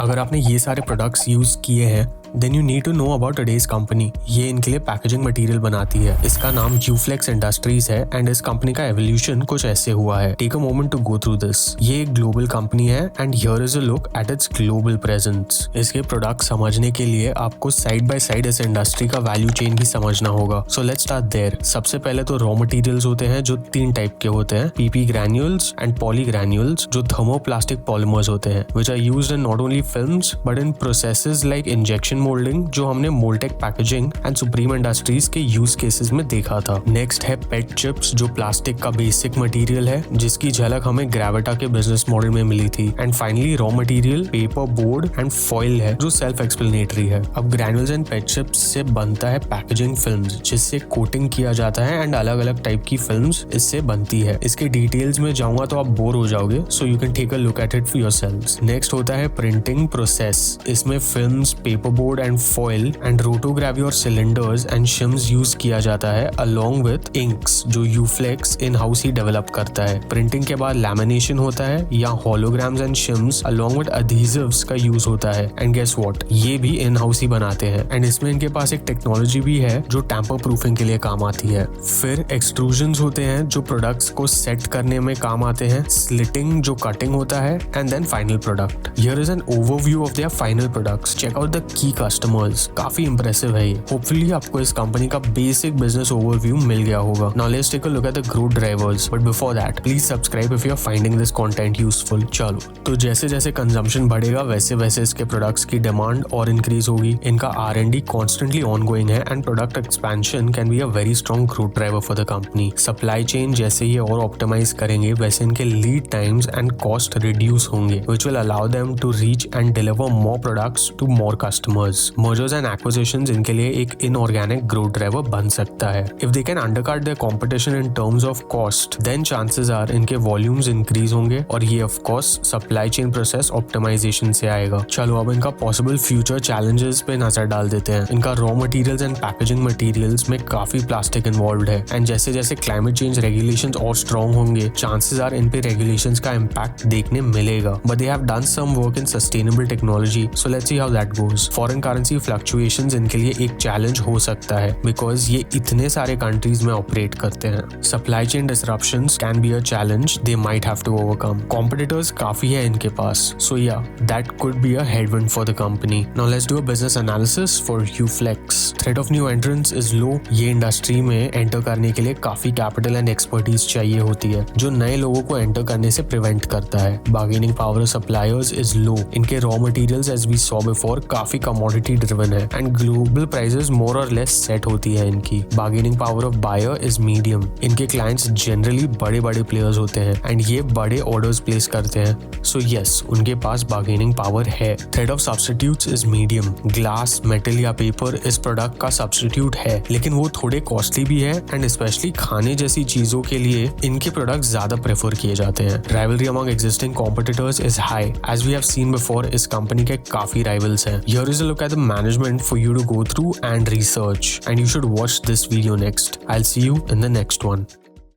अगर आपने ये सारे प्रोडक्ट्स यूज किए हैं then you need to know about today's company. ये इनके लिए पैकेजिंग मटेरियल बनाती है। इसका नाम यूफ्लेक्स इंडस्ट्रीज है एंड इस कंपनी का एवोल्यूशन कुछ ऐसे हुआ है। Take a moment to go through this. ये एक ग्लोबल कंपनी है and here is a look at its global presence. इसके प्रोडक्ट समझने के लिए आपको साइड बाय साइड इस इंडस्ट्री का वैल्यू चेन भी समझना होगा। So let's start there. सबसे पहले तो रॉ मटेरियल्स होते हैं जो 3 टाइप के होते हैं, PP granules and poly granules, जो थर्मोप्लास्टिक पॉलीमर्स होते हैं which are used in not only films but in processes like injection moulding, जो हमने Moltech packaging and Supreme industries के यूज केसेस में देखा था। नेक्स्ट है पेट चिप्स, जो प्लास्टिक का बेसिक मटेरियल है जिसकी झलक हमें ग्रेविटा के बिजनेस मॉडल में मिली थी। And finally raw material paper board and foil है जो सेल्फ एक्सप्लेनेटरी है। अब ग्रैन्यूल्स एंड पेट चिप्स से बनता है पैकेजिंग फिल्म्स जिससे कोटिंग किया जाता है एंड अलग अलग टाइप की फिल्म्स इससे बनती है। इसके डिटेल्स में जाऊंगा तो आप बोर हो जाओगे, so you can take a look at it for yourselves. Next होता है प्रिंटिंग प्रोसेस। इसमें films, paper board and foil and rotography और सिलेंडर्स एंड शिम्स यूज किया जाता है अलोंग विद इंक्स जो यूफ्लेक्स इन हाउस ही डेवलप करता है। प्रिंटिंग के बाद लैमिनेशन होता है या holograms and shims along with adhesives का यूज होता है। एंड गेस व्हाट, ये भी इन हाउस ही बनाते हैं एंड इसमें इनके पास एक टेक्नोलॉजी भी है जो टैम्पर प्रूफिंग के लिए काम आती है। फिर एक्सट्रूजन्स होते हैं जो प्रोडक्ट्स को सेट करने में काम आते हैं, स्लिटिंग जो कटिंग होता है and then final product. Here is an overview of their final products. Check out the key customers. काफी इंप्रेसिव है ये। होपफुली आपको इस कंपनी का बेसिक बिजनेस ओवरव्यू मिल गया होगा। Now let's take a look at the growth drivers, but before that please subscribe if you are finding this content useful. चलो, तो जैसे जैसे कंजम्पशन बढ़ेगा वैसे वैसे इसके प्रोडक्ट्स की डिमांड और इंक्रीज होगी। इनका R&D कॉन्स्टेंटली ऑनगोइंग है and product expansion can be a very strong growth driver for the company. Supply chain जैसे ये और ऑप्टिमाइज करेंगे वैसे इनके lead times and cost reduce होंगे which will allow them to reach and deliver more products to more customers. Mergers and acquisitions इनके लिए एक इनऑर्गेनिक ग्रोथ ड्राइवर बन सकता है। If they can undercut their competition in terms of cost then chances are इनके volumes increase होंगे और ये of course supply chain process optimisation से आएगा। चलो अब इनका पॉसिबल फ्यूचर चैलेंजेस पे नजर डाल देते हैं। इनका raw materials and packaging materials में काफी प्लास्टिक इन्वॉल्व्ड है एंड जैसे जैसे क्लाइमेट चेंज रेगुलेशंस और स्ट्रॉन्ग होंगे चांसेस आर इन पे रेगुलेशंस का इम्पैक्ट देखने मिलेगा। But they have done some work in sustainable technology, so let's see how that goes. Foreign currency fluctuations इनके लिए एक चैलेंज हो सकता है बिकॉज ये इतने सारे कंट्रीज में ऑपरेट करते हैं। Supply chain disruptions can be a challenge they might have to overcome. Competitors काफी है इनके पास, so yeah that could be a headwind for the company. Now let's do a business analysis for Uflex. Threat of new entrance is low. ये industry में enter करने के लिए काफी कैपिटल एंड एक्सपर्टीज चाहिए होती है जो नए लोगों को एंटर करने से प्रिवेंट करता है। Bargaining power of suppliers is low. इनके raw materials as we saw before काफी कमोडिटी ड्रिवन है एंड ग्लोबल प्राइसेस मोर और लेस सेट होती है इनकी। Bargaining power of buyer is medium. इनके क्लाइंट्स जनरली बड़े बड़े प्लेयर्स होते हैं एंड ये बड़े ऑर्डर्स प्लेस करते हैं, सो यस उनके पास बार्गेनिंग पावर है। Threat of substitutes is medium. Glass, metal या पेपर इस प्रोडक्ट का सब्स्टिट्यूट है लेकिन वो थोड़े कॉस्टली भी है एंड स्पेशली खाने जैसी चीजों के लिए इनके प्रोडक्ट ज्यादा प्रेफर किए जाते हैं। Rivalry among existing competitors is high. As we have seen before इस कंपनी के काफी राइवल्स हैं। Here is a look at the management for you to go through and research and you should watch this video next. I will see you in the next one.